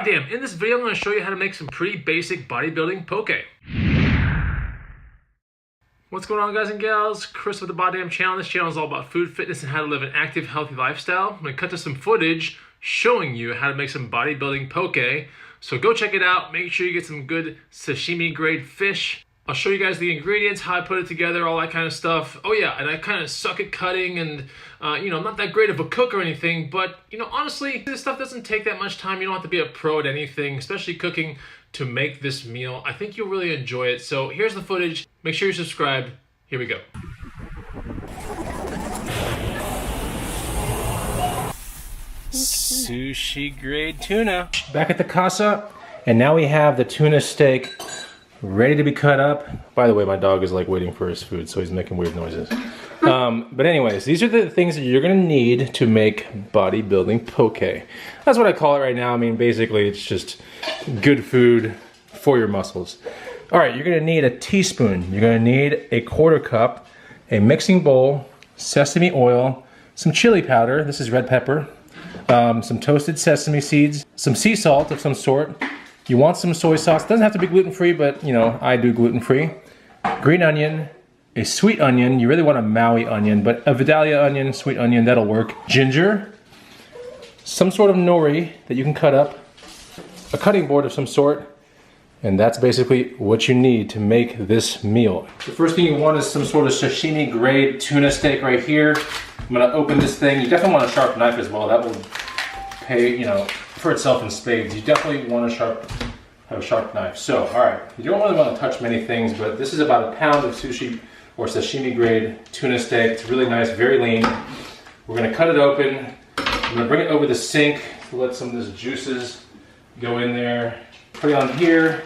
BODDAMN. In this video, I'm going to show you how to make some pretty basic bodybuilding poke. What's going on, guys and gals? Chris with the BODDAMN channel. This channel is all about food, fitness, and how to live an active, healthy lifestyle. I'm going to cut to some footage showing you how to make some bodybuilding poke. So go check it out. Make sure you get some good sashimi grade fish. I'll show you guys the ingredients, how I put it together, all that kind of stuff. Oh yeah, and I kind of suck at cutting and, I'm not that great of a cook or anything, but, honestly, this stuff doesn't take that much time. You don't have to be a pro at anything, especially cooking, to make this meal. I think you'll really enjoy it. So here's the footage. Make sure you're subscribed. Here we go. Sushi grade tuna. Back at the casa, and now we have the tuna steak ready to be cut up. By the way, my dog is like waiting for his food, so he's making weird noises. But anyways, these are the things that you're gonna need to make bodybuilding poke. That's what I call it right now. I mean, basically it's just good food for your muscles. All right, you're gonna need a teaspoon. You're gonna need a quarter cup, a mixing bowl, sesame oil, some chili powder. This is red pepper. Some toasted sesame seeds, some sea salt of some sort. You want some soy sauce. It doesn't have to be gluten-free, but I do gluten-free. Green onion, a sweet onion. You really want a Maui onion, but a Vidalia onion, sweet onion, that'll work. Ginger, some sort of nori that you can cut up, a cutting board of some sort, and that's basically what you need to make this meal. The first thing you want is some sort of sashimi grade tuna steak right here. I'm gonna open this thing. You definitely want a sharp knife as well. That will pay, for itself in spades. You definitely want to have a sharp knife. So, all right, you don't really want to touch many things, but this is about a pound of sushi or sashimi grade tuna steak. It's really nice, very lean. We're gonna cut it open. I'm gonna bring it over the sink to let some of this juices go in there. Put it on here.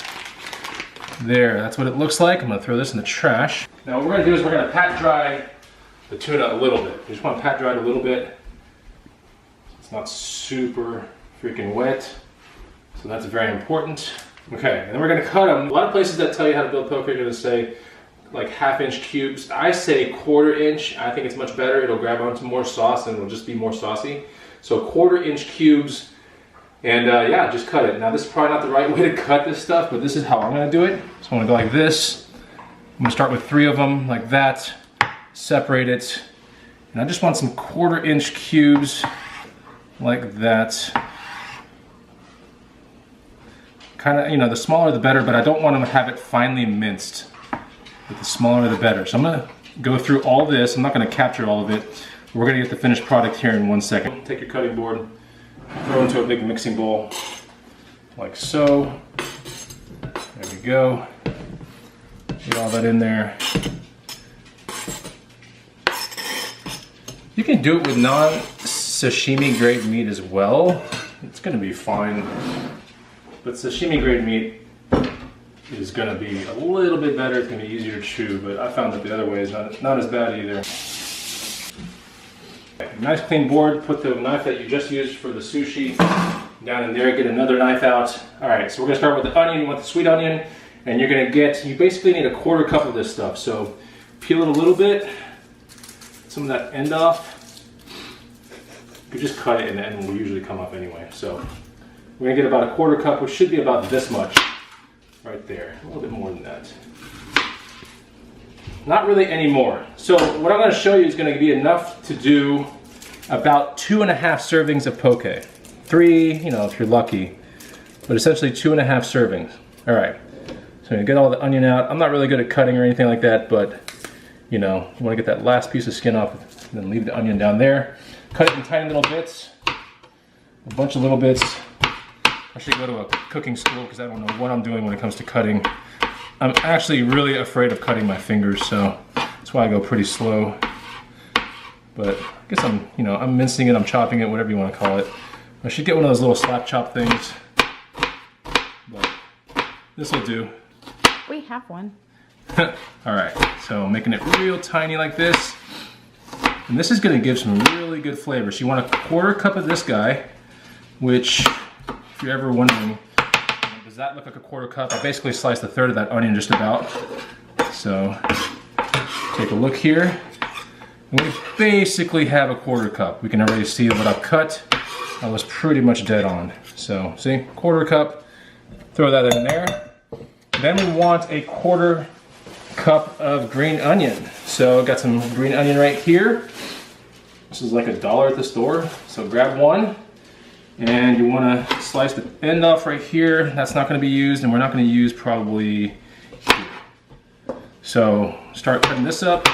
There, that's what it looks like. I'm gonna throw this in the trash. Now what we're gonna do is we're gonna pat dry the tuna a little bit. You just want to pat dry it a little bit. It's not super freaking wet, so that's very important. Okay, and then we're gonna cut them. A lot of places that tell you how to build poke are gonna say like 1/2 inch cubes. I say 1/4 inch. I think it's much better. It'll grab onto more sauce and it'll just be more saucy. So 1/4 inch cubes, and yeah, just cut it. Now this is probably not the right way to cut this stuff, but this is how I'm gonna do it. So I'm gonna go like this. I'm gonna start with 3 of them, like that. Separate it, and I just want some 1/4 inch cubes like that. Kind of, the smaller the better, but I don't want them to have it finely minced. But the smaller the better. So I'm gonna go through all this. I'm not gonna capture all of it. We're gonna get the finished product here in 1 second. Take your cutting board, throw it into a big mixing bowl, like so. There we go. Get all that in there. You can do it with non-sashimi grade meat as well. It's gonna be fine. But sashimi grade meat is gonna be a little bit better. It's gonna be easier to chew, but I found that the other way is not as bad either. Okay, nice clean board. Put the knife that you just used for the sushi down in there. Get another knife out. All right, so we're gonna start with the onion. You want the sweet onion, and you're gonna you basically need a 1/4 cup of this stuff. So peel it a little bit. Some of that end off. You could just cut it and the end will usually come up anyway. So we're gonna get about a 1/4 cup, which should be about this much right there. A little bit more than that. Not really any more. So what I'm gonna show you is gonna be enough to do about 2.5 servings of poke. 3, if you're lucky, but essentially 2.5 servings. All right, so I'm gonna get all the onion out. I'm not really good at cutting or anything like that, but you want to get that last piece of skin off and then leave the onion down there. Cut it in tiny little bits, a bunch of little bits. I should go to a cooking school because I don't know what I'm doing when it comes to cutting. I'm actually really afraid of cutting my fingers, so that's why I go pretty slow. But I guess I'm mincing it, I'm chopping it, whatever you want to call it. I should get one of those little slap chop things, but this will do. We have one. All right, so I'm making it real tiny like this. And this is gonna give some really good flavor. So you want a 1/4 cup of this guy, which, if you're ever wondering, does that look like a 1/4 cup? I basically sliced 1/3 of that onion just about. So take a look here. And we basically have a 1/4 cup. We can already see what I've cut. I was pretty much dead on. So see, 1/4 cup, throw that in there. Then we want a 1/4 cup of green onion. So I've got some green onion right here. This is like $1 at the store. So grab one, and you want to slice the end off right here. That's not going to be used, and we're not going to use probably here. So start cutting this up.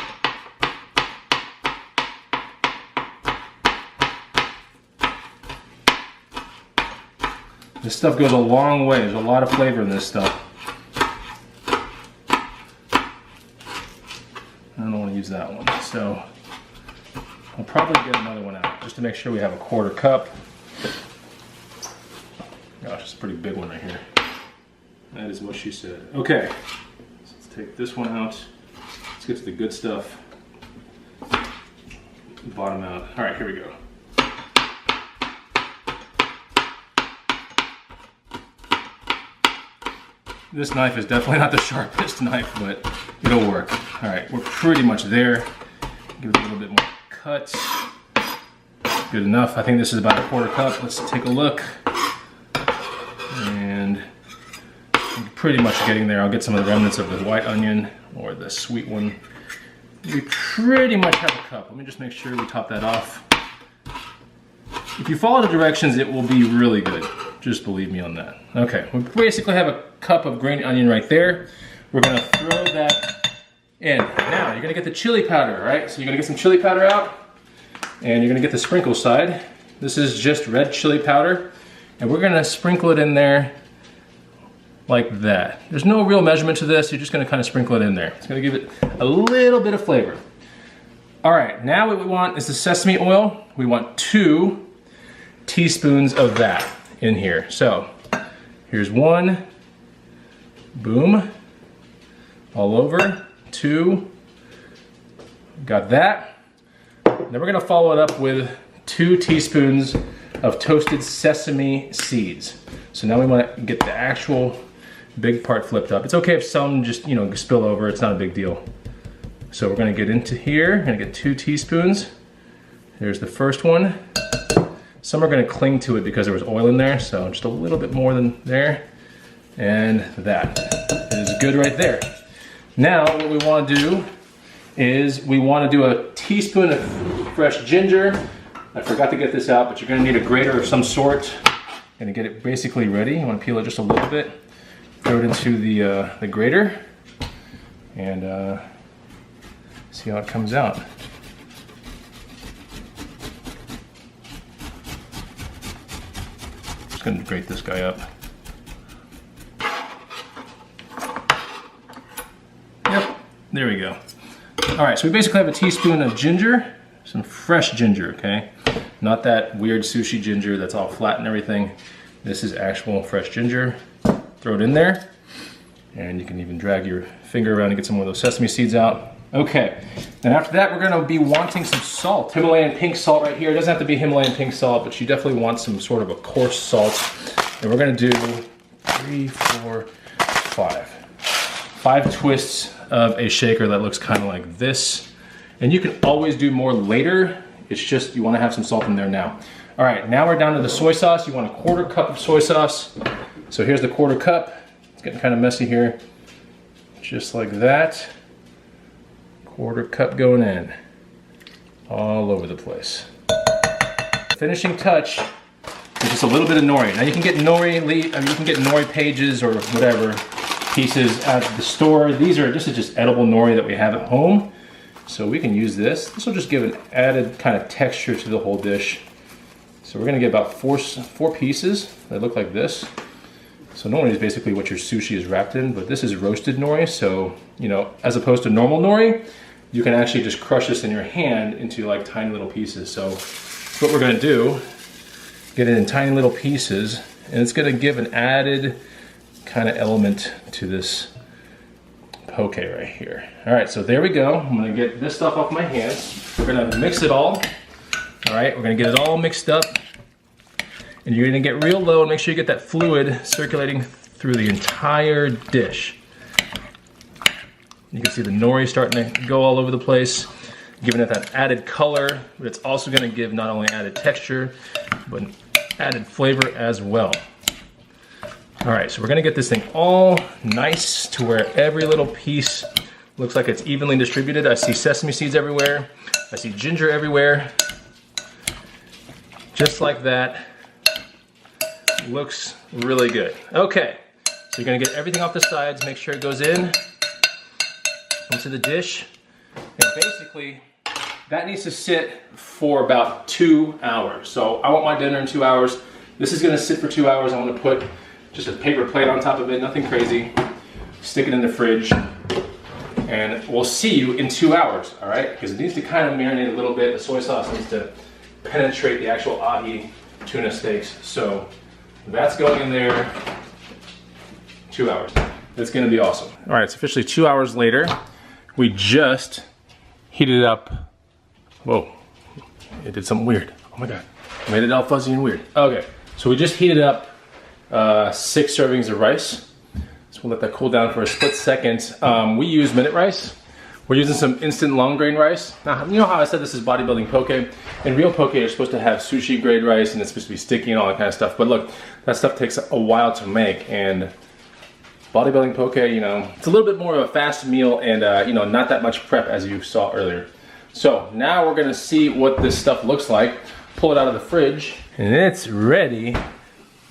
This stuff goes a long way. There's a lot of flavor in this stuff. I don't want to use that one, so I'll probably get another one out just to make sure we have a 1/4 cup. Gosh, it's a pretty big one right here. That is what she said. Okay, so let's take this one out. Let's get to the good stuff. Bottom out. All right, here we go. This knife is definitely not the sharpest knife, but it'll work. All right, we're pretty much there. Give it a little bit more cut. Good enough. I think this is about a 1/4 cup. Let's take a look. And I'm pretty much getting there. I'll get some of the remnants of the white onion or the sweet one. We pretty much have a cup. Let me just make sure we top that off. If you follow the directions, it will be really good. Just believe me on that. Okay, we basically have a cup of green onion right there. We're gonna throw that in. Now, you're gonna get the chili powder, right? So you're gonna get some chili powder out, and you're gonna get the sprinkle side. This is just red chili powder, and we're gonna sprinkle it in there like that. There's no real measurement to this. You're just gonna kind of sprinkle it in there. It's gonna give it a little bit of flavor. All right, now what we want is the sesame oil. We want 2 teaspoons of that in here. So here's 1, boom, all over, 2, got that. Then we're gonna follow it up with 2 teaspoons of toasted sesame seeds. So now we wanna get the actual big part flipped up. It's okay if some just, you know, spill over, it's not a big deal. So we're gonna get into here, gonna get 2 teaspoons. Here's the first one. Some are gonna cling to it because there was oil in there, so just a little bit more than there. And that is good right there. Now what we wanna do is we wanna do a teaspoon of fresh ginger. I forgot to get this out, but you're gonna need a grater of some sort. Gonna get it basically ready. You wanna peel it just a little bit. Throw it into the grater and see how it comes out. Just gonna grate this guy up. Yep, there we go. All right, so we basically have a teaspoon of ginger, some fresh ginger, okay? Not that weird sushi ginger that's all flat and everything. This is actual fresh ginger. Throw it in there, and you can even drag your finger around and get some more of those sesame seeds out. Okay, then after that, we're gonna be wanting some salt. Himalayan pink salt right here. It doesn't have to be Himalayan pink salt, but you definitely want some sort of a coarse salt. And we're gonna do 3, 4, 5. 5 twists of a shaker that looks kind of like this. And you can always do more later. It's just you wanna have some salt in there now. All right, now we're down to the soy sauce. You want a 1/4 cup of soy sauce. So here's the 1/4 cup. It's getting kind of messy here. Just like that. 1/4 cup going in. All over the place. Finishing touch is just a little bit of nori. Now you can get nori, you can get nori pages or whatever pieces at the store. These are just edible nori that we have at home. So we can use this. This will just give an added kind of texture to the whole dish. So we're gonna get about four pieces that look like this. So nori is basically what your sushi is wrapped in, but this is roasted nori. So, you know, as opposed to normal nori, you can actually just crush this in your hand into like tiny little pieces. So what we're gonna do, get it in tiny little pieces, and it's gonna give an added kind of element to this poke right here. All right, so there we go. I'm gonna get this stuff off my hands. We're gonna mix it all. All right, we're gonna get it all mixed up. And you're gonna get real low and make sure you get that fluid circulating through the entire dish. You can see the nori starting to go all over the place, giving it that added color, but it's also gonna give not only added texture, but added flavor as well. All right, so we're gonna get this thing all nice to where every little piece looks like it's evenly distributed. I see sesame seeds everywhere. I see ginger everywhere. Just like that. Looks really good. Okay, so you're gonna get everything off the sides, make sure it goes into the dish. And basically, that needs to sit for about 2 hours. So I want my dinner in 2 hours. This is gonna sit for 2 hours. I'm gonna put just a paper plate on top of it, nothing crazy. Stick it in the fridge, and we'll see you in 2 hours, all right? Because it needs to kind of marinate a little bit. The soy sauce needs to penetrate the actual ahi tuna steaks. So that's going in there, 2 hours. It's gonna be awesome. All right, it's officially 2 hours later. We just heated it up. Whoa, it did something weird. Oh my God, made it all fuzzy and weird. Okay, so we just heated up 6 servings of rice. So we'll let that cool down for a split second. We use minute rice. We're using some instant long grain rice. Now, you know how I said this is bodybuilding poke? In real poke, you're supposed to have sushi grade rice and it's supposed to be sticky and all that kind of stuff. But look, that stuff takes a while to make, and bodybuilding poke, you know, it's a little bit more of a fast meal and you know, not that much prep as you saw earlier. So now we're gonna see what this stuff looks like. Pull it out of the fridge, and it's ready.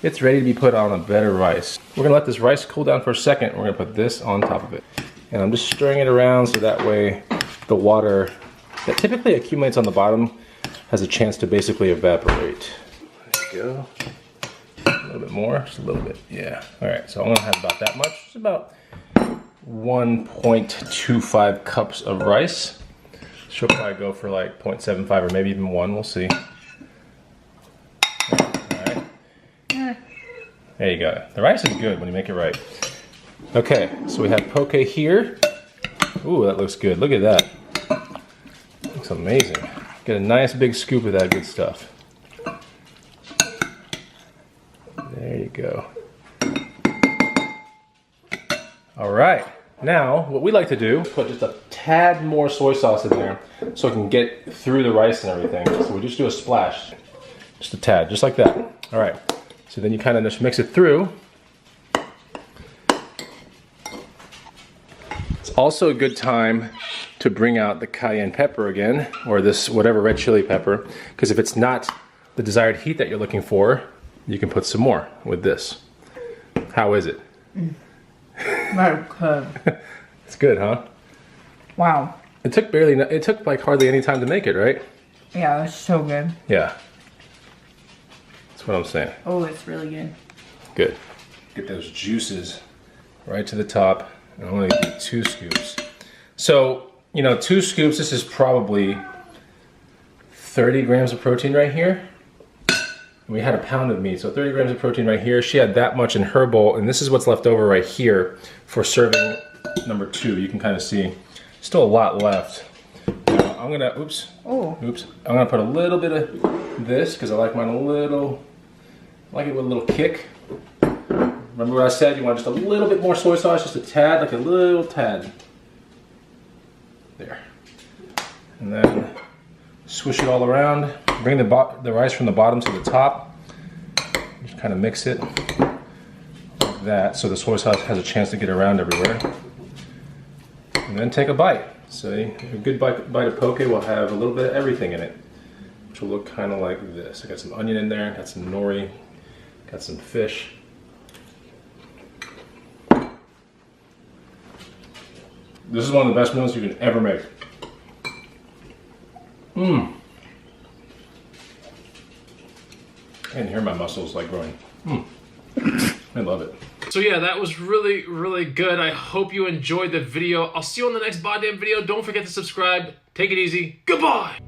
It's ready to be put on a bed of rice. We're gonna let this rice cool down for a second. We're gonna put this on top of it. And I'm just stirring it around so that way the water that typically accumulates on the bottom has a chance to basically evaporate. There you go. A little bit more, just a little bit, yeah. All right, so I'm gonna have about that much. It's about 1.25 cups of rice. She'll probably go for like 0.75 or maybe even 1, we'll see. There you go. The rice is good when you make it right. Okay, so we have poke here. Ooh, that looks good. Look at that. Looks amazing. Get a nice big scoop of that good stuff. There you go. All right. Now, what we like to do, put just a tad more soy sauce in there so it can get through the rice and everything. So we just do a splash. Just a tad, just like that. All right. So then you kind of just mix it through. It's also a good time to bring out the cayenne pepper again, or this whatever red chili pepper, because if it's not the desired heat that you're looking for, you can put some more with this. How is it? Very good. It's good, huh? Wow. It took like hardly any time to make it, right? Yeah, it's so good. Yeah. That's what I'm saying. Oh, it's really good. Good. Get those juices right to the top. And I'm gonna do 2 scoops. So, you know, 2 scoops, this is probably 30 grams of protein right here. We had a pound of meat, so 30 grams of protein right here. She had that much in her bowl, and this is what's left over right here for serving number 2. You can kind of see, still a lot left. Now, I'm gonna, oops, I'm gonna put a little bit of this, because I like mine a little, I like it with a little kick. Remember what I said? You want just a little bit more soy sauce, just a tad, like a little tad. There. And then swish it all around. Bring the rice from the bottom to the top. Just kind of mix it like that so the soy sauce has a chance to get around everywhere. And then take a bite. So a good bite of poke will have a little bit of everything in it, which will look kind of like this. I got some onion in there, got some nori, got some fish. This is one of the best meals you can ever make. Mmm. I can hear my muscles like growing. I love it. So yeah, that was really, really good. I hope you enjoyed the video. I'll see you on the next BODDAMN video. Don't forget to subscribe. Take it easy. Goodbye.